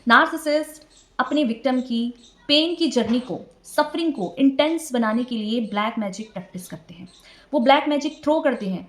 Narcissist अपने victim की pen की जर्नी को, सफरिंग को इंटेंस बनाने के लिए ब्लैक मैजिक प्रैक्टिस करते हैं। वो ब्लैक मैजिक थ्रो करते हैं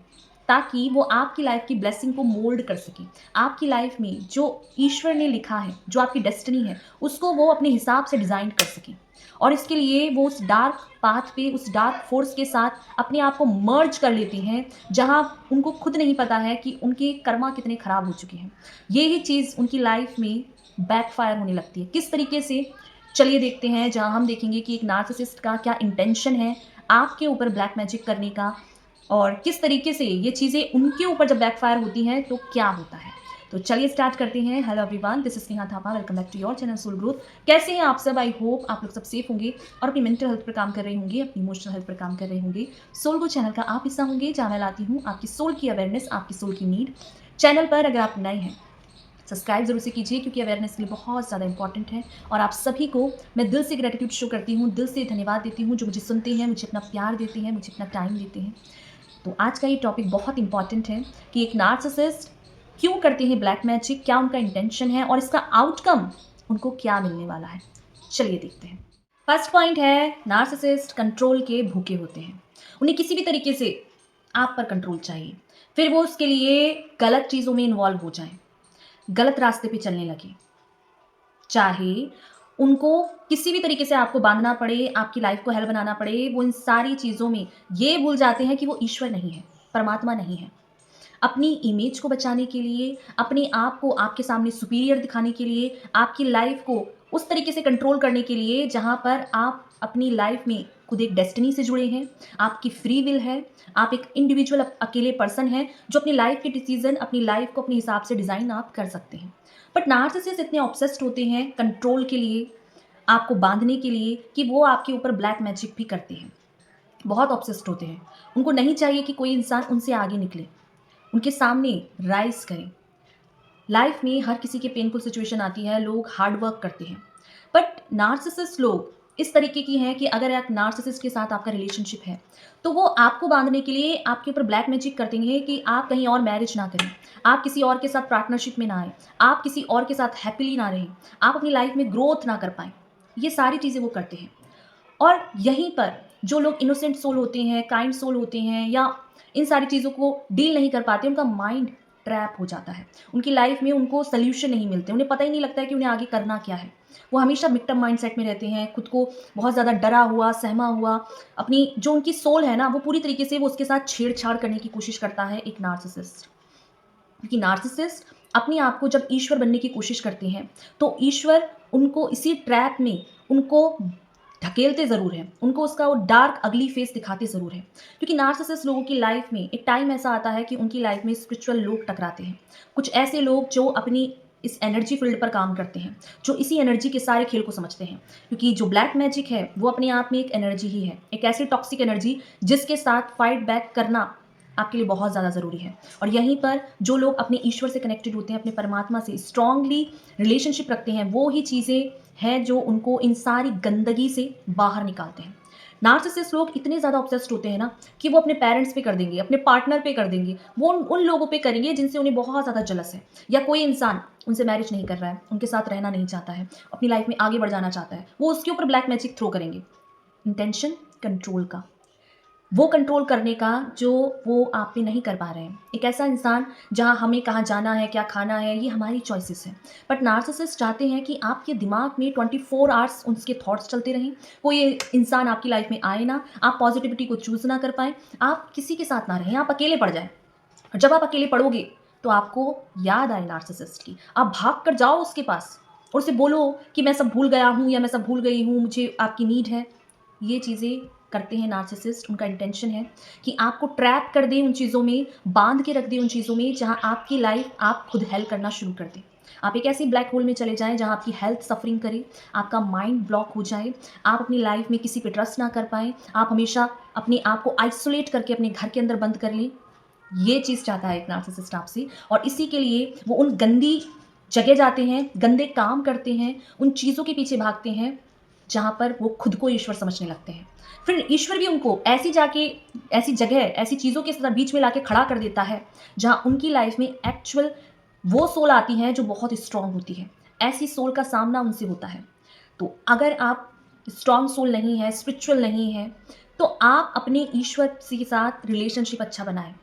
ताकि वो आपकी लाइफ की ब्लेसिंग को मोल्ड कर सके। आपकी लाइफ में जो ईश्वर ने लिखा है, जो आपकी डेस्टिनी है, उसको वो अपने हिसाब से डिज़ाइन कर सके। और इसके लिए वो उस डार्क पाथ पे, उस डार्क फोर्स के साथ अपने आप को मर्ज कर लेते हैं, जहाँ उनको खुद नहीं पता है कि उनके कर्मा कितने खराब हो चुके हैं। ये ही चीज़ उनकी लाइफ में बैकफायर होने लगती है। किस तरीके से? चलिए देखते हैं, जहाँ हम देखेंगे कि एक नार्सिसिस्ट का क्या इंटेंशन है आपके ऊपर ब्लैक मैजिक करने का, और किस तरीके से ये चीज़ें उनके ऊपर जब बैकफायर होती हैं तो क्या होता है। तो चलिए स्टार्ट करते हैं। Hello everyone, this is Sneha Thapa, welcome back to your channel soul growth. कैसे हैं आप सब? आई होप आप लोग सब सेफ होंगे और अपनी मेंटल हेल्थ पर काम कर रहे होंगे, अपनी इमोशनल हेल्थ पर काम कर रहे होंगे। सोल ग्रो चैनल का आप हिस्सा होंगे, जहाँ मैं लाती हूँ आपकी सोल की अवेयरनेस, आपकी सोल की नीड। चैनल पर अगर आप नए हैं, सब्सक्राइब जरूर से कीजिए, क्योंकि अवेयरनेस के लिए बहुत ज़्यादा इंपॉर्टेंट है। और आप सभी को मैं दिल से ग्रेटिट्यूड शो करती हूँ, दिल से धन्यवाद देती हूँ, जो मुझे सुनते हैं, मुझे अपना प्यार देते हैं, मुझे अपना टाइम देते हैं। तो आज का ये टॉपिक बहुत इंपॉर्टेंट है कि एक नार्सिसिस्ट क्यों करते हैं ब्लैक मैजिक, क्या उनका इंटेंशन है और इसका आउटकम उनको क्या मिलने वाला है। चलिए देखते हैं। फर्स्ट पॉइंट है, नार्सिसिस्ट कंट्रोल के भूखे होते हैं। उन्हें किसी भी तरीके से आप पर कंट्रोल चाहिए, फिर वो उसके लिए गलत चीज़ों में इन्वॉल्व हो जाएं, गलत रास्ते पे चलने लगे। चाहे उनको किसी भी तरीके से आपको बांधना पड़े, आपकी लाइफ को हेल बनाना पड़े, वो इन सारी चीज़ों में ये भूल जाते हैं कि वो ईश्वर नहीं है, परमात्मा नहीं है। अपनी इमेज को बचाने के लिए, अपने आप को आपके सामने सुपीरियर दिखाने के लिए, आपकी लाइफ को उस तरीके से कंट्रोल करने के लिए जहाँ पर आप अपनी लाइफ में खुद एक डेस्टिनी से जुड़े हैं, आपकी फ्री विल है, आप एक इंडिविजुअल अकेले पर्सन हैं जो अपनी लाइफ के डिसीजन, अपनी लाइफ को अपने हिसाब से डिज़ाइन आप कर सकते हैं। बट नार्सिसिस्ट इतने ऑब्सेस्ड होते हैं कंट्रोल के लिए, आपको बांधने के लिए, कि वो आपके ऊपर ब्लैक मैजिक भी करते हैं। बहुत ऑब्सेस्ड होते हैं। उनको नहीं चाहिए कि कोई इंसान उनसे आगे निकले, उनके सामने राइज करें। लाइफ में हर किसी के पेनफुल सिचुएशन आती है, लोग हार्ड वर्क करते हैं, बट नार्सिसिस्ट लोग इस तरीके की हैं कि अगर एक नार्सिसिस्ट के साथ आपका रिलेशनशिप है तो वो आपको बांधने के लिए आपके ऊपर ब्लैक मैजिक करते हैं कि आप कहीं और मैरिज ना करें, आप किसी और के साथ पार्टनरशिप में ना आए, आप किसी और के साथ हैप्पीली ना रहें, आप अपनी लाइफ में ग्रोथ ना कर पाएं। ये सारी चीज़ें वो करते हैं। और यहीं पर जो लोग इनोसेंट सोल होते हैं, काइंड सोल होते हैं, या इन सारी चीज़ों को डील नहीं कर पाते, उनका माइंड ट्रैप हो जाता है। उनकी लाइफ में उनको सॉल्यूशन नहीं मिलते, उन्हें पता ही नहीं लगता है कि उन्हें आगे करना क्या है। वो हमेशा विक्टिम माइंडसेट में रहते हैं, खुद को बहुत ज़्यादा डरा हुआ, सहमा हुआ। अपनी जो उनकी सोल है ना, वो पूरी तरीके से वो उसके साथ छेड़छाड़ करने की कोशिश करता है एक नार्सिसिस्ट। क्योंकि नार्सिसिस्ट अपने आप को जब ईश्वर बनने की कोशिश करते हैं तो ईश्वर उनको इसी ट्रैप में उनको ढकेलते ज़रूर हैं, उनको उसका वो डार्क अगली फेस दिखाते ज़रूर हैं। क्योंकि नार्सिसिस्ट लोगों की लाइफ में एक टाइम ऐसा आता है कि उनकी लाइफ में स्पिरिचुअल लोग टकराते हैं। कुछ ऐसे लोग जो अपनी इस एनर्जी फील्ड पर काम करते हैं, जो इसी एनर्जी के सारे खेल को समझते हैं। क्योंकि जो ब्लैक मैजिक है वो अपने आप में एक एनर्जी ही है, एक ऐसी टॉक्सिक एनर्जी जिसके साथ फाइट बैक करना आपके लिए बहुत ज़्यादा ज़रूरी है। और यहीं पर जो लोग अपने ईश्वर से कनेक्टेड होते हैं, अपने परमात्मा से स्ट्रांगली रिलेशनशिप रखते हैं, वो ही चीज़ें हैं जो उनको इन सारी गंदगी से बाहर निकालते हैं। नार्सिसिस्ट लोग इतने ज़्यादा ऑब्सेस्ड होते हैं ना कि वो अपने पेरेंट्स पे कर देंगे, अपने पार्टनर पे कर देंगे, वो उन लोगों पे करेंगे जिनसे उन्हें बहुत ज़्यादा जलस है, या कोई इंसान उनसे मैरिज नहीं कर रहा है, उनके साथ रहना नहीं चाहता है, अपनी लाइफ में आगे बढ़ जाना चाहता है, वो उसके ऊपर ब्लैक मैजिक थ्रो करेंगे। इंटेंशन कंट्रोल का, वो कंट्रोल करने का जो वो आप पे नहीं कर पा रहे हैं। एक ऐसा इंसान जहाँ हमें कहाँ जाना है, क्या खाना है, ये हमारी चॉइसेस है। बट नार्सिसिस्ट चाहते हैं कि आपके दिमाग में 24 आवर्स उनके थॉट्स चलते रहें, कोई इंसान आपकी लाइफ में आए ना, आप पॉजिटिविटी को चूज़ ना कर पाएँ, आप किसी के साथ ना रहें, आप अकेले पड़ जाएँ। और जब आप अकेले पड़ोगे तो आपको याद आए नार्सिसिस्ट की, आप भाग कर जाओ उसके पास और उसे बोलो कि मैं सब भूल गया हूँ या मैं सब भूल गई हूँ, मुझे आपकी नीड है। ये चीज़ें करते हैं नार्सिसिस्ट। उनका इंटेंशन है कि आपको ट्रैप कर दें उन चीज़ों में, बांध के रख दें उन चीज़ों में जहाँ आपकी लाइफ आप खुद हेल्प करना शुरू कर दें। आप एक ऐसी ब्लैक होल में चले जाएं जहाँ आपकी हेल्थ सफरिंग करे, आपका माइंड ब्लॉक हो जाए, आप अपनी लाइफ में किसी पे ट्रस्ट ना कर पाएँ, आप हमेशा अपने आप को आइसोलेट करके अपने घर के अंदर बंद कर लें। ये चीज़ चाहता है एक नार्सिसिस्ट आपसे, और इसी के लिए वो उन गंदी जगह जाते हैं, गंदे काम करते हैं, उन चीज़ों के पीछे भागते हैं जहाँ पर वो खुद को ईश्वर समझने लगते हैं। फिर ईश्वर भी उनको ऐसी जगह, ऐसी चीज़ों के साथ बीच में लाके खड़ा कर देता है जहाँ उनकी लाइफ में एक्चुअल वो सोल आती है जो बहुत स्ट्रांग होती है। ऐसी सोल का सामना उनसे होता है। तो अगर आप स्ट्रॉन्ग सोल नहीं है, स्पिरिचुअल नहीं है, तो आप अपने ईश्वर के साथ रिलेशनशिप अच्छा बनाएँ।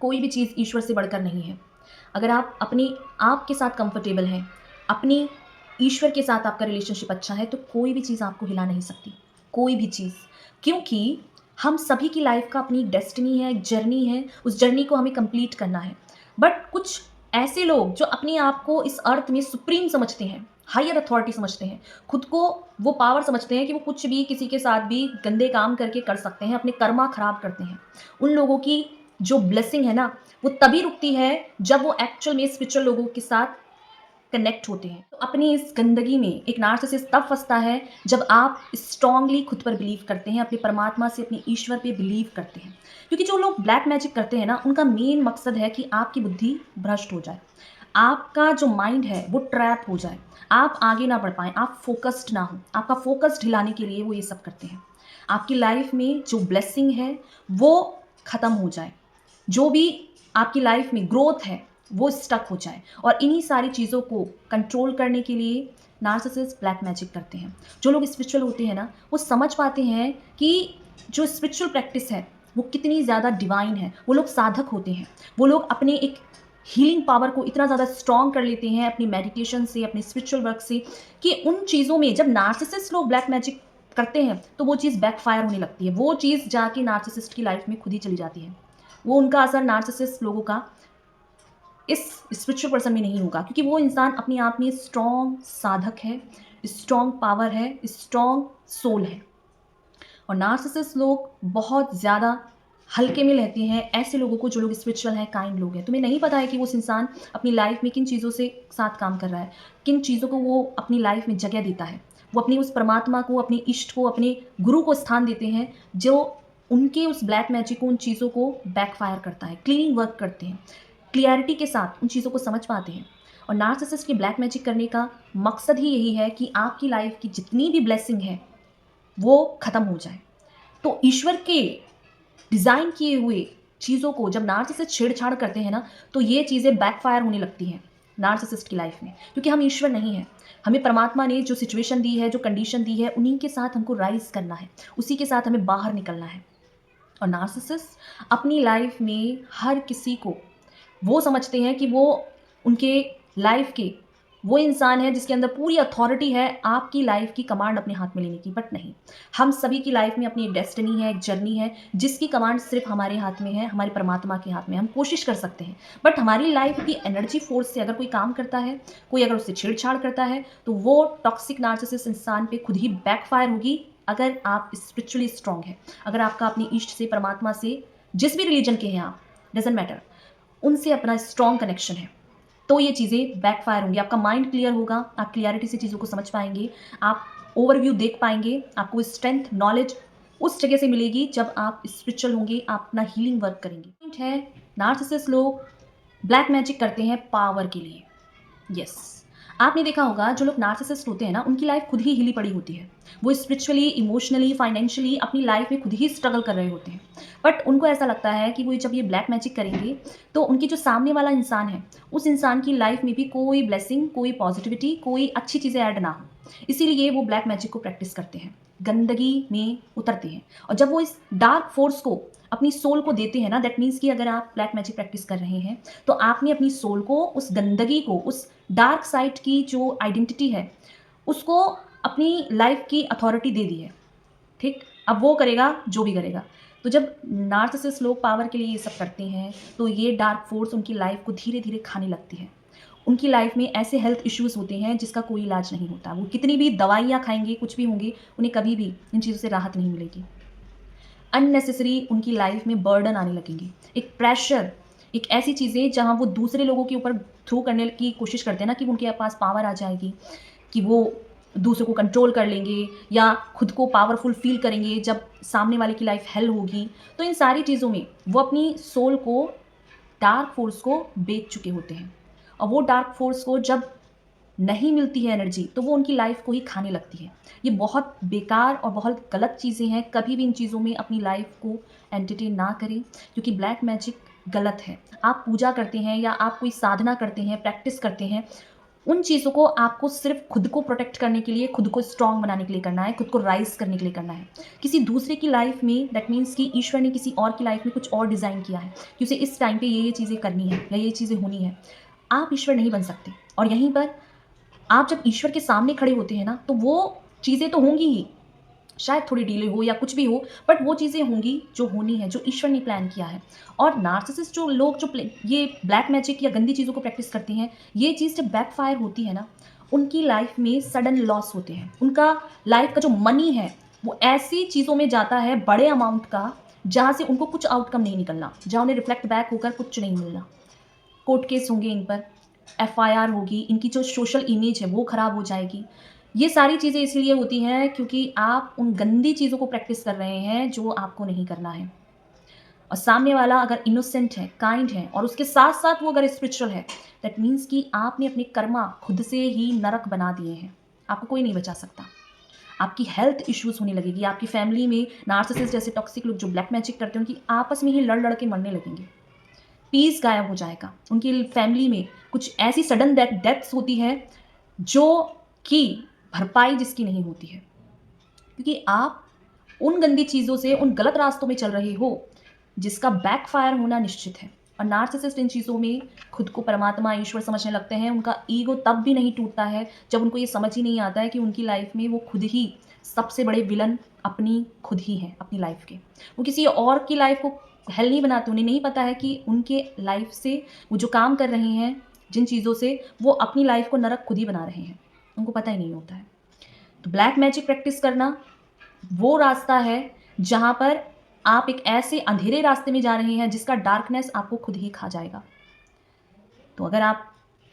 कोई भी चीज़ ईश्वर से बढ़कर नहीं है। अगर आप अपने आप के साथ कंफर्टेबल हैं, अपनी ईश्वर के साथ आपका रिलेशनशिप अच्छा है, तो कोई भी चीज़ आपको हिला नहीं सकती, कोई भी चीज़। क्योंकि हम सभी की लाइफ़ का अपनी एक डेस्टिनी है, एक जर्नी है, उस जर्नी को हमें कंप्लीट करना है। बट कुछ ऐसे लोग जो अपने आप को इस अर्थ में सुप्रीम समझते हैं, हायर अथॉरिटी समझते हैं, खुद को वो पावर समझते हैं कि वो कुछ भी किसी के साथ भी गंदे काम करके कर सकते हैं, अपने कर्मा खराब करते हैं। उन लोगों की जो ब्लेसिंग है ना, वो तभी रुकती है जब वो एक्चुअल में स्पिरिचुअल लोगों के साथ कनेक्ट होते हैं। तो अपनी इस गंदगी में एक नार्सिसिस्ट तब फँसता है जब आप स्ट्रांगली खुद पर बिलीव करते हैं, अपने परमात्मा से, अपने ईश्वर पे बिलीव करते हैं। क्योंकि जो लोग ब्लैक मैजिक करते हैं ना, उनका मेन मकसद है कि आपकी बुद्धि भ्रष्ट हो जाए। आपका जो माइंड है वो ट्रैप हो जाए, आप आगे ना बढ़ पाएँ, आप फ़ोकस्ड ना हो। आपका फ़ोकस ढिलाने के लिए वो ये सब करते हैं। आपकी लाइफ़ में जो ब्लेसिंग है वो ख़त्म हो जाए। जो भी आपकी लाइफ में ग्रोथ है वो स्टक हो जाए, और इन्हीं सारी चीज़ों को कंट्रोल करने के लिए नार्सिसिस्ट ब्लैक मैजिक करते हैं। जो लोग स्पिरिचुअल होते हैं ना, वो समझ पाते हैं कि जो स्पिरिचुअल प्रैक्टिस है वो कितनी ज़्यादा डिवाइन है। वो लोग साधक होते हैं, वो लोग अपने एक हीलिंग पावर को इतना ज़्यादा स्ट्रॉन्ग कर लेते हैं अपनी मेडिटेशन से, अपने स्पिरिचुअल वर्क से, कि उन चीज़ों में जब नार्सिसिस्ट लोग ब्लैक मैजिक करते हैं तो वो चीज़ बैकफायर होने लगती है। वो चीज़ जाके नार्सिसिस्ट की लाइफ में खुद ही चली जाती है। वो उनका असर नार्सिसिस्ट लोगों का इस स्पिरिचुअल पर्सन में नहीं होगा, क्योंकि वो इंसान अपने आप में स्ट्रॉन्ग साधक है, स्ट्रॉन्ग पावर है, स्ट्रॉन्ग सोल है। और नार्सिसिस्ट लोग बहुत ज़्यादा हल्के में लेते हैं ऐसे लोगों को जो लोग स्पिरिचुअल हैं, काइंड लोग हैं। तुम्हें नहीं पता है कि वो इंसान अपनी लाइफ में किन चीज़ों से साथ काम कर रहा है, किन चीज़ों को वो अपनी लाइफ में जगह देता है। वो अपनी उस परमात्मा को, अपने इष्ट को, अपने गुरु को स्थान देते हैं, जो उनके उस ब्लैक मैजिक को, उन चीज़ों को बैकफायर करता है। क्लीनिंग वर्क करते हैं, क्लियरिटी के साथ उन चीज़ों को समझ पाते हैं। और नार्सिसिस्ट की ब्लैक मैजिक करने का मकसद ही यही है कि आपकी लाइफ की जितनी भी ब्लेसिंग है वो ख़त्म हो जाए। तो ईश्वर के डिज़ाइन किए हुए चीज़ों को जब नार्सिसिस्ट छेड़छाड़ करते हैं ना, तो ये चीज़ें बैकफायर होने लगती हैं नार्सिसिस्ट की लाइफ में, क्योंकि हम ईश्वर नहीं हैं। हमें परमात्मा ने जो सिचुएशन दी है, जो कंडीशन दी है, उन्हीं के साथ हमको राइज़ करना है, उसी के साथ हमें बाहर निकलना है। और नार्सिसिस्ट अपनी लाइफ में हर किसी को वो समझते हैं कि वो उनके लाइफ के वो इंसान है जिसके अंदर पूरी अथॉरिटी है आपकी लाइफ की कमांड अपने हाथ में लेने की। बट नहीं, हम सभी की लाइफ में अपनी एक डेस्टिनी है, एक जर्नी है, जिसकी कमांड सिर्फ हमारे हाथ में है, हमारे परमात्मा के हाथ में। हम कोशिश कर सकते हैं, बट हमारी लाइफ की एनर्जी फोर्स से अगर कोई काम करता है, कोई अगर उससे छेड़छाड़ करता है, तो वो टॉक्सिक नार्सिसिस्ट इंसान पे खुद ही बैकफायर होगी। अगर आप स्पिरिचुअली स्ट्रांग है, अगर आपका अपने इष्ट से, परमात्मा से, जिस भी रिलीजन के हैं आप, डजेंट मैटर, उनसे अपना स्ट्रॉन्ग कनेक्शन है, तो ये चीज़ें बैकफायर होंगी। आपका माइंड क्लियर होगा, आप क्लियरिटी से चीज़ों को समझ पाएँगे, आप ओवरव्यू देख पाएँगे, आपको स्ट्रेंथ, नॉलेज उस जगह से मिलेगी जब आप स्पिरिचुअल होंगे, आप अपना हीलिंग वर्क करेंगे। पॉइंट है, नार्सिसिस्ट लोग ब्लैक मैजिक करते हैं पावर के लिए। यस, आपने देखा होगा जो लोग नार्सिसिस्ट होते हैं ना, उनकी लाइफ खुद ही हिली पड़ी होती है। वो स्पिरिचुअली, इमोशनली, फाइनेंशियली अपनी लाइफ में खुद ही स्ट्रगल कर रहे होते हैं। बट उनको ऐसा लगता है कि वो जब ये ब्लैक मैजिक करेंगे तो उनकी जो सामने वाला इंसान है, उस इंसान की लाइफ में भी कोई ब्लेसिंग, कोई पॉजिटिविटी, कोई अच्छी चीज़ें ऐड ना हो। इसीलिए वो ब्लैक मैजिक को प्रैक्टिस करते हैं, गंदगी में उतरते हैं। और जब वो इस डार्क फोर्स को अपनी सोल को देते हैं ना, दैट मीन्स कि अगर आप ब्लैक मैजिक प्रैक्टिस कर रहे हैं तो आपने अपनी सोल को, उस गंदगी को, उस डार्क साइड की जो आइडेंटिटी है, उसको अपनी लाइफ की अथॉरिटी दे दी है। ठीक, अब वो करेगा जो भी करेगा। तो जब नार्सिसिस्ट लोग पावर के लिए ये सब करते हैं, तो ये डार्क फोर्स उनकी लाइफ को धीरे धीरे खाने लगती है। उनकी लाइफ में ऐसे हेल्थ इश्यूज होते हैं जिसका कोई इलाज नहीं होता। वो कितनी भी दवाइयाँ खाएंगे, कुछ भी होंगे, उन्हें कभी भी इन चीज़ों से राहत नहीं मिलेगी। अननेसेसरी उनकी लाइफ में बर्डन आने लगेंगे, एक प्रेशर, एक ऐसी चीज़ें जहाँ वो दूसरे लोगों के ऊपर थ्रो करने की कोशिश करते हैं ना, कि उनके पास पावर आ जाएगी, कि वो दूसरों को कंट्रोल कर लेंगे या खुद को पावरफुल फील करेंगे जब सामने वाले की लाइफ हेल होगी। तो इन सारी चीज़ों में वो अपनी सोल को, डार्क फोर्स को बेच चुके होते हैं। और वो डार्क फोर्स को जब नहीं मिलती है एनर्जी, तो वो उनकी लाइफ को ही खाने लगती है। ये बहुत बेकार और बहुत गलत चीज़ें हैं। कभी भी इन चीज़ों में अपनी लाइफ को एंटरटेन ना करें, क्योंकि ब्लैक मैजिक गलत है। आप पूजा करते हैं या आप कोई साधना करते हैं, प्रैक्टिस करते हैं, उन चीज़ों को आपको सिर्फ़ खुद को प्रोटेक्ट करने के लिए, खुद को स्ट्रॉन्ग बनाने के लिए करना है, खुद को राइज़ करने के लिए करना है। किसी दूसरे की लाइफ़ में दैट मीन्स कि ईश्वर ने किसी और की लाइफ़ में कुछ और डिज़ाइन किया है कि उसे इस टाइम पे ये चीज़ें करनी है या ये चीज़ें होनी है। आप ईश्वर नहीं बन सकते और यहीं पर आप जब ईश्वर के सामने खड़े होते हैं ना, तो वो चीज़ें तो होंगी ही, शायद थोड़ी डिले हो या कुछ भी हो, बट वो चीज़ें होंगी जो होनी है, जो ईश्वर ने प्लान किया है। और नार्सिसिस्ट जो लोग जो ये ब्लैक मैजिक या गंदी चीज़ों को प्रैक्टिस करते हैं, ये चीज़ जब बैकफायर होती है ना, उनकी लाइफ में सडन लॉस होते हैं। उनका लाइफ का जो मनी है, वो ऐसी चीज़ों में जाता है बड़े अमाउंट का, जहाँ से उनको कुछ आउटकम नहीं निकलना, जहाँ उन्हें रिफ्लेक्ट बैक होकर कुछ नहीं मिलना। कोर्ट केस होंगे इन पर, एफआईआर होगी, इनकी जो सोशल इमेज है वो खराब हो जाएगी। ये सारी चीज़ें इसलिए होती हैं क्योंकि आप उन गंदी चीज़ों को प्रैक्टिस कर रहे हैं जो आपको नहीं करना है। और सामने वाला अगर इनोसेंट है, काइंड है और उसके साथ-साथ वो अगर स्पिरिचुअल है, दैट मीन्स कि आपने अपने कर्मा खुद से ही नरक बना दिए हैं। आपको कोई नहीं बचा सकता। आपकी हेल्थ इश्यूज़ होने लगेगी, आपकी फैमिली में नार्सिसिस्ट जैसे टॉक्सिक लोग जो ब्लैक मैजिक करते हैं, उनकी आपस में ही लड़-लड़ के मरने लगेंगे। पीस गायब हो जाएगा। उनकी फैमिली में कुछ ऐसी सडन डेथ्स होती है जो कि भरपाई जिसकी नहीं होती है। क्योंकि आप उन गंदी चीज़ों से, उन गलत रास्तों में चल रहे हो, जिसका बैकफायर होना निश्चित है। और नार्सिसिस्ट इन चीज़ों में खुद को परमात्मा, ईश्वर समझने लगते हैं। उनका ईगो तब भी नहीं टूटता है, जब उनको ये समझ ही नहीं आता है कि उनकी लाइफ़ में वो खुद ही सबसे बड़े विलन अपनी खुद ही हैं, अपनी लाइफ़ के। वो किसी और की लाइफ़ को हेल नहीं बनाते। उन्हें नहीं पता है कि उनके लाइफ़ से वो जो काम कर रहे हैं, जिन चीज़ों से, वो अपनी लाइफ़ को नरक खुद ही बना रहे हैं। उनको पता ही नहीं होता है। तो ब्लैक मैजिक प्रैक्टिस करना वो रास्ता है जहाँ पर आप एक ऐसे अंधेरे रास्ते में जा रहे हैं जिसका डार्कनेस आपको खुद ही खा जाएगा। तो अगर आप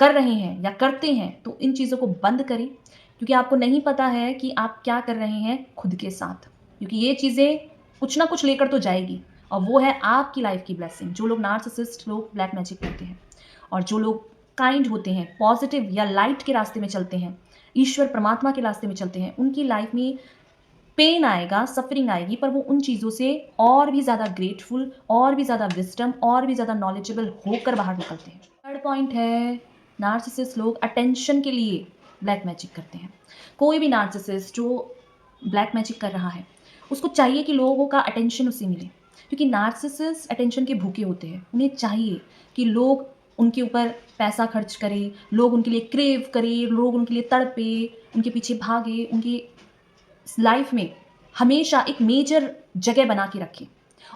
कर रहे हैं या करते हैं तो इन चीज़ों को बंद करें, क्योंकि आपको नहीं पता है कि आप क्या कर रहे हैं खुद के साथ। क्योंकि ये चीज़ें कुछ ना कुछ लेकर तो जाएगी और वो है आपकी लाइफ की ब्लेसिंग। जो लोग नार्सिसिस्ट लोग ब्लैक मैजिक करते हैं और जो लोग काइंड होते हैं, पॉजिटिव या लाइट के रास्ते में चलते हैं, ईश्वर परमात्मा के रास्ते में चलते हैं, उनकी लाइफ में पेन आएगा, सफ़रिंग आएगी, पर वो उन चीज़ों से और भी ज़्यादा ग्रेटफुल, और भी ज़्यादा विज़डम, और भी ज़्यादा नॉलेजेबल होकर बाहर निकलते हैं। थर्ड पॉइंट है, नार्सिसिस्ट लोग अटेंशन के लिए ब्लैक मैजिक करते हैं। कोई भी नार्सिसिस्ट जो ब्लैक मैजिक कर रहा है, उसको चाहिए कि लोगों का अटेंशन उसे मिले, क्योंकि नार्सिसिस्ट अटेंशन के भूखे होते हैं। उन्हें चाहिए कि लोग उनके ऊपर पैसा खर्च करें, लोग उनके लिए क्रेव करें, लोग उनके लिए तड़पे, उनके पीछे भागे, उनकी लाइफ में हमेशा एक मेजर जगह बना के रखें।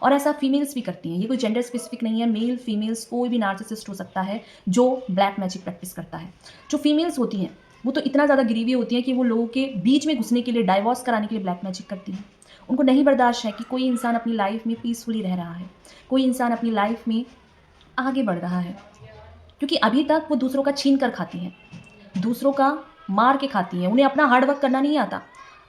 और ऐसा फीमेल्स भी करती हैं। ये कोई जेंडर स्पेसिफिक नहीं है, मेल फीमेल्स कोई भी नार्सिसिस्ट हो सकता है जो ब्लैक मैजिक प्रैक्टिस करता है। जो फीमेल्स होती हैं वो तो इतना ज़्यादा ग्रीवी होती हैं कि वो लोगों के बीच में घुसने के लिए, डाइवोर्स कराने के लिए ब्लैक मैजिक करती हैं। उनको नहीं बर्दाश्त है कि कोई इंसान अपनी लाइफ में पीसफुली रह रहा है, कोई इंसान अपनी लाइफ में आगे बढ़ रहा है, क्योंकि अभी तक वो दूसरों का छीन कर खाती हैं, दूसरों का मार के खाती हैं। उन्हें अपना हार्ड वर्क करना नहीं आता।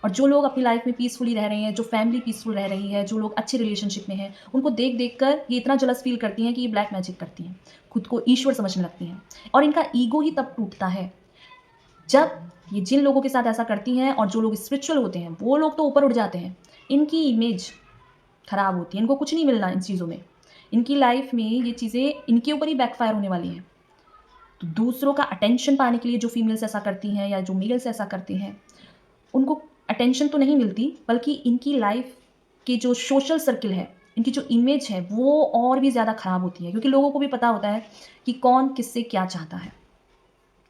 और जो लोग अपनी लाइफ में पीसफुली रह रहे हैं, जो फैमिली पीसफुल रह रही है, जो लोग अच्छे रिलेशनशिप में हैं, उनको देख कर ये इतना जलस फील करती हैं कि ये ब्लैक मैजिक करती हैं, खुद को ईश्वर समझने लगती हैं। और इनका ईगो ही तब टूटता है जब ये जिन लोगों के साथ ऐसा करती हैं, और जो लोग स्पिरिचुअल होते हैं वो लोग तो ऊपर उठ जाते हैं, इनकी इमेज खराब होती है। इनको कुछ नहीं मिलना इन चीज़ों में। इनकी लाइफ में ये चीज़ें इनके ऊपर ही बैकफायर होने वाली हैं। तो दूसरों का अटेंशन पाने के लिए जो फीमेल्स ऐसा करती हैं या जो मेल्स ऐसा करते हैं, उनको अटेंशन तो नहीं मिलती, बल्कि इनकी लाइफ के जो सोशल सर्किल है, इनकी जो इमेज है, वो और भी ज़्यादा ख़राब होती है, क्योंकि लोगों को भी पता होता है कि कौन किससे क्या चाहता है।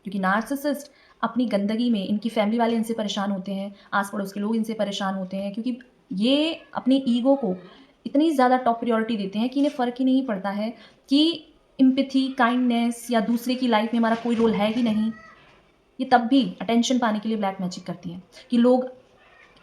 क्योंकि नार्सिसिस्ट अपनी गंदगी में, इनकी फैमिली वाले इनसे परेशान होते हैं, आस पड़ोस के लोग इनसे परेशान होते हैं, क्योंकि ये अपनी ईगो को इतनी ज़्यादा टॉप प्रायोरिटी देते हैं कि इन्हें फ़र्क ही नहीं पड़ता है कि एम्पैथी, काइंडनेस या दूसरे की लाइफ में हमारा कोई रोल है ही नहीं। ये तब भी अटेंशन पाने के लिए ब्लैक मैजिक करती हैं कि लोग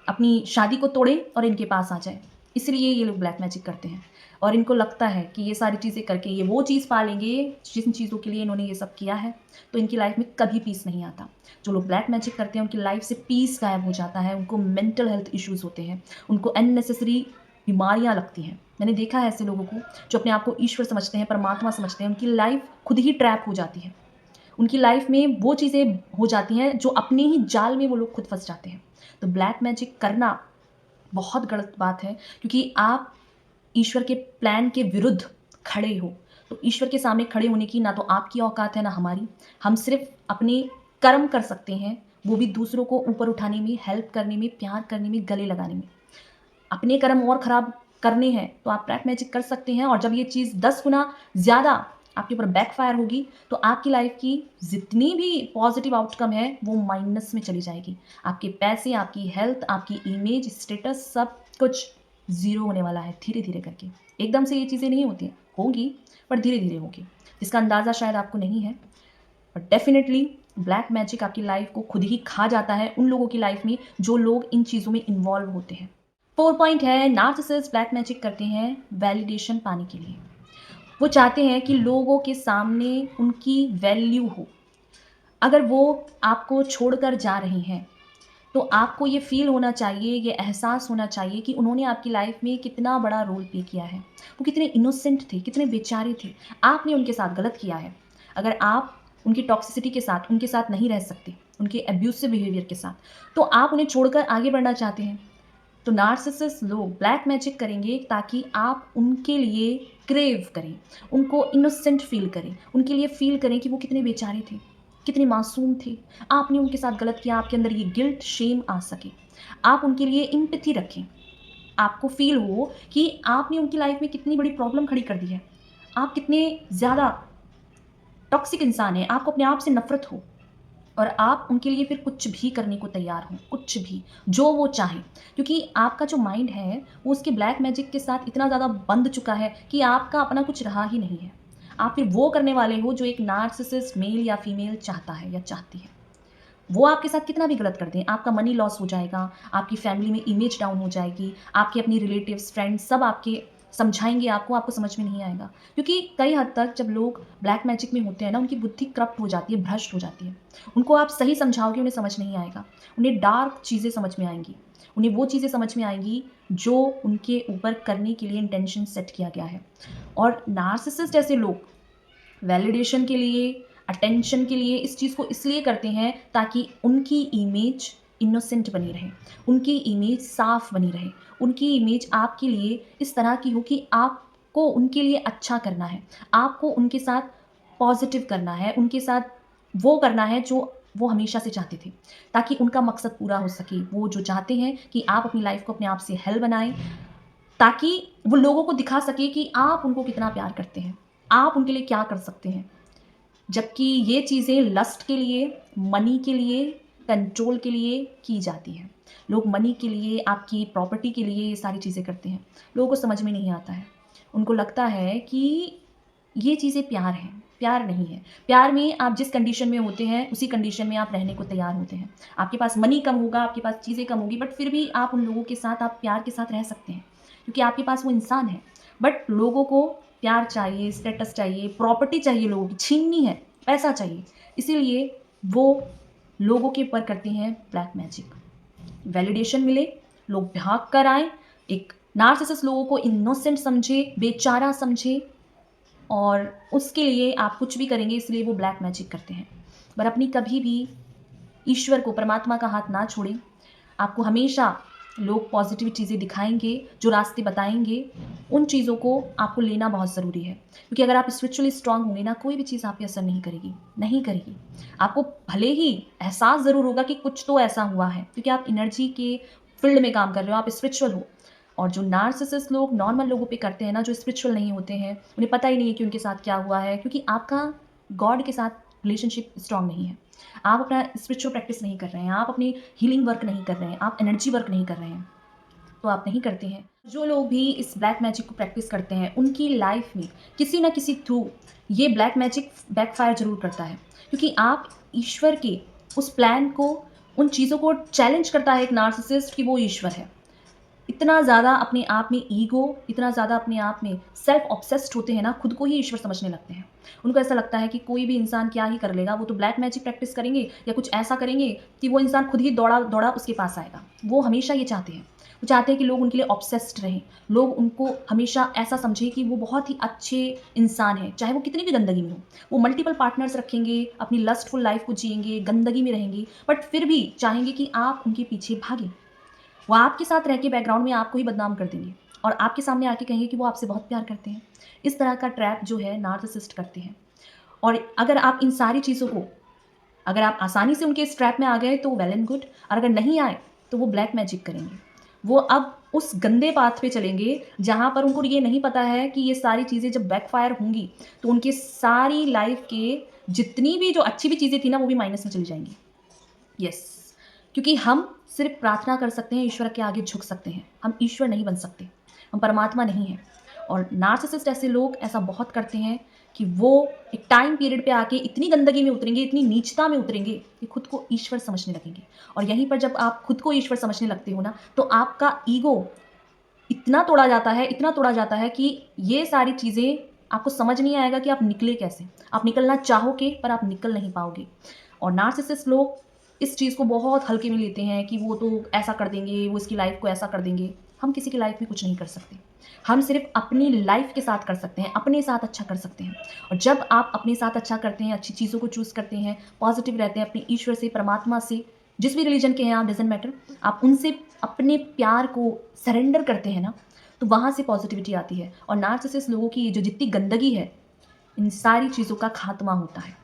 अपनी शादी को तोड़ें और इनके पास आ जाएँ। इसलिए ये लोग ब्लैक मैजिक करते हैं और इनको लगता है कि ये सारी चीज़ें करके ये वो चीज़ पा लेंगे जिन चीज़ों के लिए इन्होंने ये सब किया है, तो इनकी लाइफ में कभी पीस नहीं आता। जो लोग ब्लैक मैजिक करते हैं उनकी लाइफ से पीस गायब हो जाता है, उनको मेंटल हेल्थ इश्यूज़ होते हैं, उनको अननेसेसरी बीमारियाँ लगती हैं। मैंने देखा है ऐसे लोगों को जो अपने आप को ईश्वर समझते हैं, परमात्मा समझते हैं, उनकी लाइफ खुद ही ट्रैप हो जाती है। उनकी लाइफ में वो चीज़ें हो जाती हैं जो अपने ही जाल में वो लोग खुद फँस जाते हैं। तो ब्लैक मैजिक करना बहुत गलत बात है, क्योंकि आप ईश्वर के प्लान के विरुद्ध खड़े हो। तो ईश्वर के सामने खड़े होने की ना तो आपकी औकात है, ना हमारी। हम सिर्फ़ अपने कर्म कर सकते हैं, वो भी दूसरों को ऊपर उठाने में, हेल्प करने में, प्यार करने में, गले लगाने में। अपने कर्म और खराब करने हैं तो आप ब्लैक मैजिक कर सकते हैं, और जब ये चीज़ 10 गुना ज़्यादा आपके ऊपर बैकफायर होगी तो आपकी लाइफ की जितनी भी पॉजिटिव आउटकम है वो माइनस में चली जाएगी। आपके पैसे, आपकी हेल्थ, आपकी इमेज, स्टेटस सब कुछ ज़ीरो होने वाला है धीरे धीरे करके। एकदम से ये चीज़ें नहीं होती हैं, होंगी पर धीरे धीरे होगी, जिसका अंदाज़ा शायद आपको नहीं है। बट डेफिनेटली ब्लैक मैजिक आपकी लाइफ को खुद ही खा जाता है उन लोगों की लाइफ में जो लोग इन चीज़ों में इन्वॉल्व होते हैं। 4 पॉइंट है, नार्सिसिस्ट ब्लैक मैजिक करते हैं वैलिडेशन पाने के लिए। वो चाहते हैं कि लोगों के सामने उनकी वैल्यू हो। अगर वो आपको छोड़कर जा रही हैं, तो आपको ये फ़ील होना चाहिए, ये एहसास होना चाहिए कि उन्होंने आपकी लाइफ में कितना बड़ा रोल प्ले किया है। वो कितने इनोसेंट थे, कितने बेचारे थे। आपने उनके साथ गलत किया है। अगर आप उनकी टॉक्सिसिटी के साथ, उनके साथ नहीं रह सकते, उनके अब्यूसिव बिहेवियर के साथ, तो आप उन्हें छोड़कर आगे बढ़ना चाहते हैं। तो नार्सिसिस्ट लोग ब्लैक मैजिक करेंगे ताकि आप उनके लिए क्रेव करें, उनको इनोसेंट फ़ील करें, उनके लिए फ़ील करें कि वो कितने बेचारे थे, कितने मासूम थे। आपने उनके साथ गलत किया, आपके अंदर ये गिल्ट, शेम आ सके। आप उनके लिए एम्पैथी रखें, आपको फ़ील हो कि आपने उनकी लाइफ़ में कितनी बड़ी प्रॉब्लम खड़ी कर दी है। आप कितने ज़्यादा टॉक्सिक इंसान हैं, आपको अपने आप से नफ़रत हो। और आप उनके लिए फिर कुछ भी करने को तैयार हों, कुछ भी, जो वो चाहें। क्योंकि आपका जो माइंड है, वो उसके ब्लैक मैजिक के साथ इतना ज़्यादा बंध चुका है कि आपका अपना कुछ रहा ही नहीं है। आप फिर वो करने वाले हो जो एक नार्सिसिस्ट मेल या फीमेल चाहता है या चाहती है। वो आपके साथ कितना भी गलत कर दें, आपका मनी लॉस हो जाएगा, आपकी फैमिली में इमेज डाउन हो जाएगी, आपके अपनी रिलेटिव्स, फ्रेंड्स सब आपके समझाएँगे आपको, आपको समझ में नहीं आएगा। क्योंकि कई हद तक जब लोग ब्लैक मैजिक में होते हैं ना, उनकी बुद्धि करप्ट हो जाती है, भ्रष्ट हो जाती है। उनको आप सही समझाओगे, उन्हें समझ नहीं आएगा। उन्हें डार्क चीज़ें समझ में आएँगी। उन्हें वो चीज़ें समझ में आएँगी जो उनके ऊपर करने के लिए इंटेंशन सेट किया गया है। और नार्सिसिस्ट ऐसे लोग वैलिडेशन के लिए, अटेंशन के लिए इस चीज़ को इसलिए करते हैं ताकि उनकी इमेज इनोसेंट बनी रहे, उनकी इमेज साफ बनी रहे, उनकी इमेज आपके लिए इस तरह की हो कि आपको उनके लिए अच्छा करना है, आपको उनके साथ पॉजिटिव करना है, उनके साथ वो करना है जो वो हमेशा से चाहते थे, ताकि उनका मकसद पूरा हो सके। वो जो चाहते हैं कि आप अपनी लाइफ को अपने आप से हेल बनाएं, ताकि वो लोगों को दिखा सके कि आप उनको कितना प्यार करते हैं, आप उनके लिए क्या कर सकते हैं। जबकि ये चीज़ें लस्ट के लिए, मनी के लिए, कंट्रोल के लिए की जाती हैं। लोग मनी के लिए, आपकी प्रॉपर्टी के लिए ये सारी चीज़ें करते हैं। लोगों को समझ में नहीं आता है। उनको लगता है कि ये चीज़ें प्यार हैं, प्यार नहीं है। प्यार में आप जिस कंडीशन में होते हैं, उसी कंडीशन में आप रहने को तैयार होते हैं। आपके पास मनी कम होगा, आपके पास चीज़ें कम होगी, बट फिर भी आप उन लोगों के साथ, आप प्यार के साथ रह सकते हैं, क्योंकि आपके पास वो इंसान है। बट लोगों को प्यार चाहिए, स्टेटस चाहिए, प्रॉपर्टी चाहिए, लोगों की छीननी है, पैसा चाहिए। इसीलिए वो लोगों के ऊपर करते हैं ब्लैक मैजिक। वैलिडेशन मिले, लोग भाग कर आएँ, एक नार्सिसिस्ट लोगों को इनोसेंट समझे, बेचारा समझे, और उसके लिए आप कुछ भी करेंगे, इसलिए वो ब्लैक मैजिक करते हैं। पर अपनी कभी भी ईश्वर को, परमात्मा का हाथ ना छोड़ें। आपको हमेशा लोग पॉजिटिव चीज़ें दिखाएँगे, जो रास्ते बताएँगे, उन चीज़ों को आपको लेना बहुत ज़रूरी है। क्योंकि अगर आप स्पिरिचुअली स्ट्रॉन्ग होंगे ना, कोई भी चीज़ आप पे असर नहीं करेगी, नहीं करेगी। आपको भले ही एहसास ज़रूर होगा कि कुछ तो ऐसा हुआ है, क्योंकि आप एनर्जी के फील्ड में काम कर रहे हो, आप स्पिरिचुअल हो। और जो नार्सिसिस्ट लोग नॉर्मल लोगों पे करते हैं ना, जो स्पिरिचुअल नहीं होते हैं, उन्हें पता ही नहीं है कि उनके साथ क्या हुआ है, क्योंकि आपका गॉड के साथ रिलेशनशिप स्ट्रॉन्ग नहीं है। आप अपना स्पिरिचुअल प्रैक्टिस नहीं कर रहे हैं, आप अपनी हीलिंग वर्क नहीं कर रहे हैं, आप एनर्जी वर्क नहीं कर रहे हैं, तो आप नहीं करते हैं। जो लोग भी इस ब्लैक मैजिक को प्रैक्टिस करते हैं, उनकी लाइफ में किसी ना किसी थ्रू ये ब्लैक मैजिक बैकफायर ज़रूर करता है, क्योंकि आप ईश्वर के उस प्लान को, उन चीज़ों को चैलेंज करता है एक नार्सिसिस्ट कि वो ईश्वर है। इतना ज़्यादा अपने आप में ईगो, इतना ज़्यादा अपने आप में सेल्फ ऑब्सेस्ड होते हैं ना, खुद को ही ईश्वर समझने लगते हैं। उनको ऐसा लगता है कि कोई भी इंसान क्या ही कर लेगा, वो तो ब्लैक मैजिक प्रैक्टिस करेंगे या कुछ ऐसा करेंगे कि वो इंसान खुद ही दौड़ा उसके पास आएगा। वो हमेशा ये चाहते हैं। वो चाहते हैं कि लोग उनके लिए ऑब्सेस्ड रहें, लोग उनको हमेशा ऐसा समझें कि वो बहुत ही अच्छे इंसान हैं, चाहे वो कितनी भी गंदगी में हो। वो मल्टीपल पार्टनर्स रखेंगे, अपनी लस्टफुल लाइफ को जिएँगे, गंदगी में रहेंगे, बट फिर भी चाहेंगे कि आप उनके पीछे भागें। वो आपके साथ रह के बैकग्राउंड में आपको ही बदनाम कर देंगे और आपके सामने आके कहेंगे कि वो आपसे बहुत प्यार करते हैं। इस तरह का ट्रैप जो है नार्सिसिस्ट करते हैं। और अगर आप इन सारी चीज़ों को अगर आप आसानी से उनके इस ट्रैप में आ गए तो वेल एंड गुड, और अगर नहीं आए तो वो ब्लैक मैजिक करेंगे। वो अब उस गंदे पाथ पे चलेंगे जहाँ पर उनको ये नहीं पता है कि ये सारी चीज़ें जब बैकफायर होंगी तो उनकी सारी लाइफ के जितनी भी जो अच्छी भी चीज़ें थी ना वो भी माइनस में चली जाएँगी। यस, क्योंकि हम सिर्फ़ प्रार्थना कर सकते हैं, ईश्वर के आगे झुक सकते हैं। हम ईश्वर नहीं बन सकते, हम परमात्मा नहीं हैं। और नार्सिसिस्ट ऐसे लोग ऐसा बहुत करते हैं कि वो एक टाइम पीरियड पे आके इतनी गंदगी में उतरेंगे, इतनी नीचता में उतरेंगे कि खुद को ईश्वर समझने लगेंगे। और यहीं पर जब आप खुद को ईश्वर समझने लगते हो ना, तो आपका ईगो इतना तोड़ा जाता है, इतना तोड़ा जाता है कि ये सारी चीज़ें आपको समझ नहीं आएगा कि आप निकले कैसे? आप निकलना चाहोगे पर आप निकल नहीं पाओगे। और नार्सिसिस्ट लोग इस चीज़ को बहुत हल्के में लेते हैं कि वो तो ऐसा कर देंगे, वो इसकी लाइफ़ को ऐसा कर देंगे। हम किसी की लाइफ़ में कुछ नहीं कर सकते। हम सिर्फ़ अपनी लाइफ़ के साथ कर सकते हैं, अपने साथ अच्छा कर सकते हैं। और जब आप अपने साथ अच्छा करते हैं, अच्छी चीज़ों को चूज़ करते हैं, पॉज़िटिव रहते हैं, अपने ईश्वर से, परमात्मा से, जिस भी रिलीजन के हैं आप, डज़न्ट मैटर, आप उनसे अपने प्यार को सरेंडर करते हैं ना, तो वहाँ से पॉज़िटिविटी आती है। और नार्सिसिस्ट लोगों की जो जितनी गंदगी है, इन सारी चीज़ों का खात्मा होता है।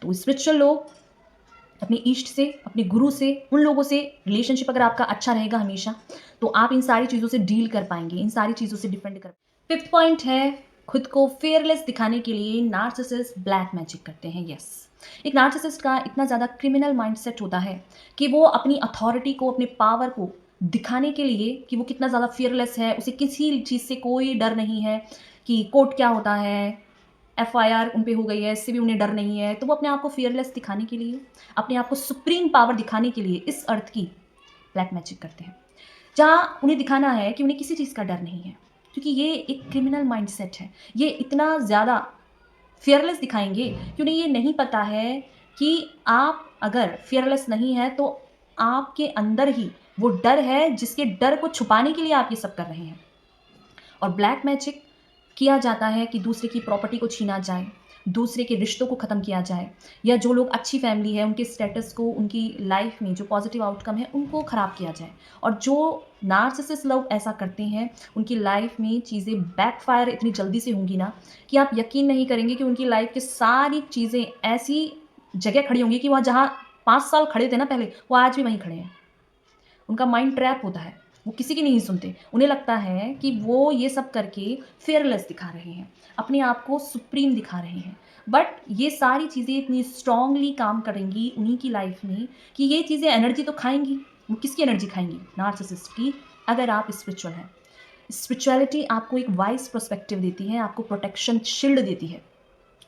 तो स्पिरिचुअल लोग अपने इष्ट से, अपने गुरु से, उन लोगों से रिलेशनशिप अगर आपका अच्छा रहेगा हमेशा, तो आप इन सारी चीज़ों से डील कर पाएँगे, इन सारी चीज़ों से डिफेंड कर। 5th पॉइंट है, खुद को फियरलेस दिखाने के लिए नार्सिसिस्ट ब्लैक मैजिक करते हैं। यस, एक नार्सिसिस्ट का इतना ज़्यादा क्रिमिनल माइंडसेट होता है कि वो अपनी अथॉरिटी को, अपने पावर को दिखाने के लिए कि वो कितना ज़्यादा फियरलेस है, उसे किसी चीज़ से कोई डर नहीं है कि कोर्ट क्या होता है, एफआईआर उन पे हो गई है, इससे भी उन्हें डर नहीं है। तो वो अपने आप को फियरलेस दिखाने के लिए, अपने आप को सुप्रीम पावर दिखाने के लिए इस अर्थ की ब्लैक मैजिक करते हैं। जहाँ उन्हें दिखाना है कि उन्हें किसी चीज़ का डर नहीं है, क्योंकि ये एक क्रिमिनल माइंडसेट है। ये इतना ज़्यादा फियरलेस दिखाएँगे कि उन्हें ये नहीं पता है कि आप अगर फियरलेस नहीं हैं, तो आपके अंदर ही वो डर है, जिसके डर को छुपाने के लिए आप ये सब कर रहे हैं। और ब्लैक मैजिक किया जाता है कि दूसरे की प्रॉपर्टी को छीना जाए, दूसरे के रिश्तों को ख़त्म किया जाए, या जो लोग अच्छी फैमिली है उनके स्टेटस को, उनकी लाइफ में जो पॉजिटिव आउटकम है उनको ख़राब किया जाए। और जो नार्सिसिस्ट लोग ऐसा करते हैं, उनकी लाइफ में चीज़ें बैकफायर इतनी जल्दी से होंगी ना कि आप यकीन नहीं करेंगे कि उनकी लाइफ की सारी चीज़ें ऐसी जगह खड़ी होंगी कि वहाँ जहाँ 5 साल खड़े थे ना पहले, वो आज भी वहीं खड़े हैं। उनका माइंड ट्रैप होता है। वो किसी की नहीं सुनते। उन्हें लगता है कि वो ये सब करके फेयरलेस दिखा रहे हैं, अपने आप को सुप्रीम दिखा रहे हैं। बट ये सारी चीज़ें इतनी स्ट्रॉन्गली काम करेंगी उन्हीं की लाइफ में कि ये चीज़ें एनर्जी तो खाएँगी। वो किसकी एनर्जी खाएँगी? नार्सिसिस्ट की, अगर आप स्पिरिचुअल हैं। स्पिरिचुअलिटी आपको एक वाइज़ पर्सपेक्टिव देती है, आपको प्रोटेक्शन शील्ड देती है।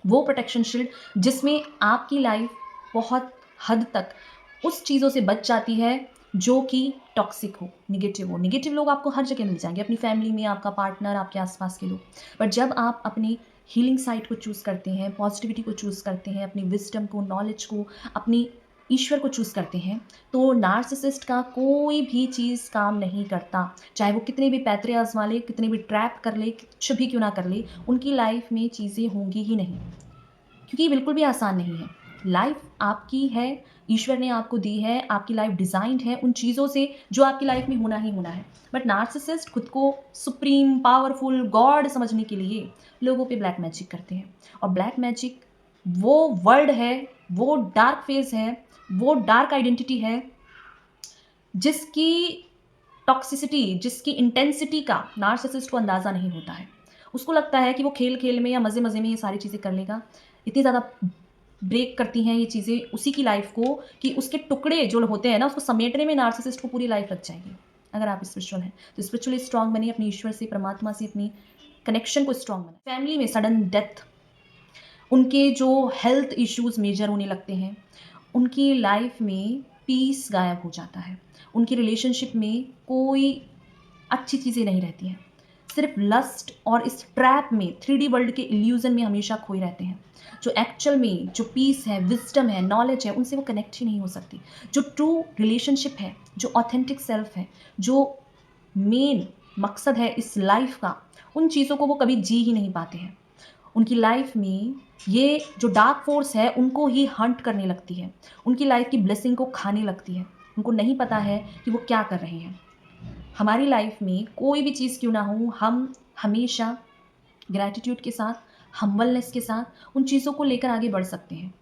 वो प्रोटेक्शन शील्ड जिसमें आपकी लाइफ बहुत हद तक उस चीज़ों से बच जाती है जो कि टॉक्सिक हो, नेगेटिव हो। नेगेटिव लोग आपको हर जगह मिल जाएँगे, अपनी फैमिली में, आपका पार्टनर, आपके आस-पास के लोग। बट जब आप अपनी हीलिंग साइड को चूज़ करते हैं, पॉजिटिविटी को चूज़ करते हैं, अपनी विज़डम को, नॉलेज को, अपनी ईश्वर को चूज़ करते हैं, तो नार्सिसिस्ट का कोई भी चीज़ काम नहीं करता। चाहे वो कितने भी पैतरे आज़मा ले, कितने भी ट्रैप कर ले, कुछ भी क्यों ना कर ले, उनकी लाइफ़ में चीज़ें होंगी ही नहीं। क्योंकि ये बिल्कुल भी आसान नहीं है। लाइफ़ आपकी है, ईश्वर ने आपको दी है, आपकी लाइफ़ डिज़ाइन्ड है उन चीज़ों से जो आपकी लाइफ़ में होना ही होना है। बट नार्सिसिस्ट खुद को सुप्रीम, पावरफुल, गॉड समझने के लिए लोगों पे ब्लैक मैजिक करते हैं। और ब्लैक मैजिक वो वर्ल्ड है, वो डार्क फ़ेज़ है, वो डार्क आइडेंटिटी है, जिसकी टॉक्सिसिटी, जिसकी इंटेंसिटी का नार्सिसिस्ट को अंदाज़ा नहीं होता है। उसको लगता है कि वो खेल-खेल में या मज़े-मज़े में ये सारी चीज़ें कर लेगा। इतनी ज़्यादा ब्रेक करती हैं ये चीज़ें उसी की लाइफ़ को कि उसके टुकड़े जो होते हैं ना, उसको समेटने में नार्सिसिस्ट को पूरी लाइफ़ लग जाएगी। अगर आप स्पिरिचुअल हैं, तो स्पिरिचुअली स्ट्रॉन्ग बनिए, अपने ईश्वर से, परमात्मा से अपनी कनेक्शन को स्ट्रॉन्ग बनाएँ। फैमिली में सडन डेथ, उनके जो हेल्थ इश्यूज़ मेजर होने लगते हैं, उनकी लाइफ़ में पीस गायब हो जाता है। उनकी रिलेशनशिप में कोई अच्छी चीज़ें नहीं रहती हैं। सिर्फ़ लस्ट और इस ट्रैप में 3D वर्ल्ड के इल्यूज़न में हमेशा खोए रहते हैं। जो एक्चुअल में जो पीस है, विज़डम है, नॉलेज है, उनसे वो कनेक्ट ही नहीं हो सकती। जो ट्रू रिलेशनशिप है, जो ऑथेंटिक सेल्फ है, जो मेन मकसद है इस लाइफ़ का, उन चीज़ों को वो कभी जी ही नहीं पाते हैं। उनकी लाइफ़ में ये जो डार्क फ़ोर्स है, उनको ही हंट करने लगती है। उनकी लाइफ़ की ब्लेसिंग को खाने लगती है। उनको नहीं पता है कि वो क्या कर रहे हैं। हमारी लाइफ में कोई भी चीज़ क्यों ना हो, हम हमेशा ग्रैटिट्यूड के साथ, हम्बलनेस के साथ उन चीज़ों को लेकर आगे बढ़ सकते हैं।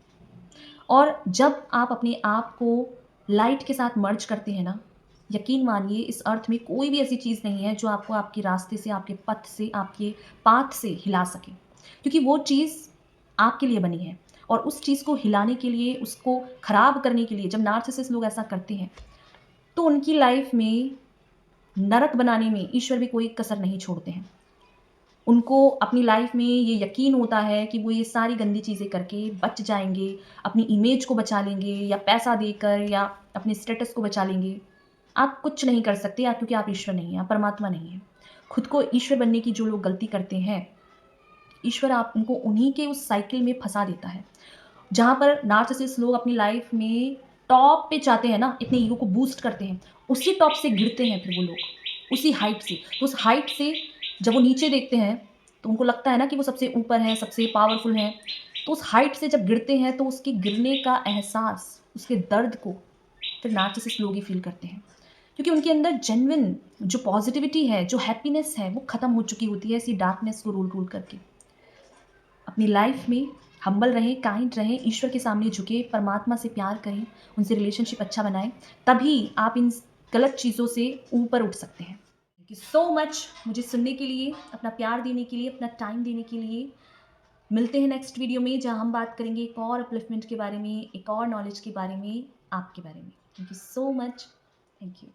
और जब आप अपने आप को लाइट के साथ मर्ज करते हैं ना, यकीन मानिए इस अर्थ में कोई भी ऐसी चीज़ नहीं है जो आपको आपके रास्ते से, आपके पथ से, आपके पाथ से हिला सके। क्योंकि वो चीज़ आपके लिए बनी है और उस चीज़ को हिलाने के लिए, उसको खराब करने के लिए जब नार्सिसिस्ट लोग ऐसा करते हैं, तो उनकी लाइफ़ में नरक बनाने में ईश्वर भी कोई कसर नहीं छोड़ते हैं। उनको अपनी लाइफ में ये यकीन होता है कि वो ये सारी गंदी चीज़ें करके बच जाएँगे, अपनी इमेज को बचा लेंगे या पैसा देकर या अपने स्टेटस को बचा लेंगे। आप कुछ नहीं कर सकते या क्योंकि आप ईश्वर नहीं हैं, आप परमात्मा नहीं हैं। खुद को ईश्वर बनने की जो लोग गलती करते हैं, ईश्वर आप उनको उन्हीं के उस साइकिल में फँसा देता है। जहाँ पर नार्सिसिस्ट लोग अपनी लाइफ में टॉप पे चाहते हैं ना, इतने ईगो को बूस्ट करते हैं, उसी टॉप से गिरते हैं फिर वो लोग, उसी हाइट से। तो उस हाइट से जब वो नीचे देखते हैं, तो उनको लगता है ना कि वो सबसे ऊपर हैं, सबसे पावरफुल हैं। तो उस हाइट से जब गिरते हैं, तो उसके गिरने का एहसास, उसके दर्द को फिर नार्सिसिस्ट लोग ही फ़ील करते हैं। क्योंकि उनके अंदर जेन्युइन जो पॉज़िटिविटी है, जो हैप्पीनेस है, वो ख़त्म हो चुकी होती है इसी डार्कनेस को रूल-रूल करके। अपनी लाइफ में हम्बल रहें, काइंड रहें, ईश्वर के सामने झुकें, परमात्मा से प्यार करें, उनसे रिलेशनशिप अच्छा बनाएँ, तभी आप इन गलत चीज़ों से ऊपर उठ सकते हैं। थैंक यू सो मच मुझे सुनने के लिए, अपना प्यार देने के लिए, अपना टाइम देने के लिए। मिलते हैं नेक्स्ट वीडियो में जहाँ हम बात करेंगे एक और अपलिफ्टमेंट के बारे में, एक और नॉलेज के बारे में, आपके बारे में। Thank you so much. Thank you.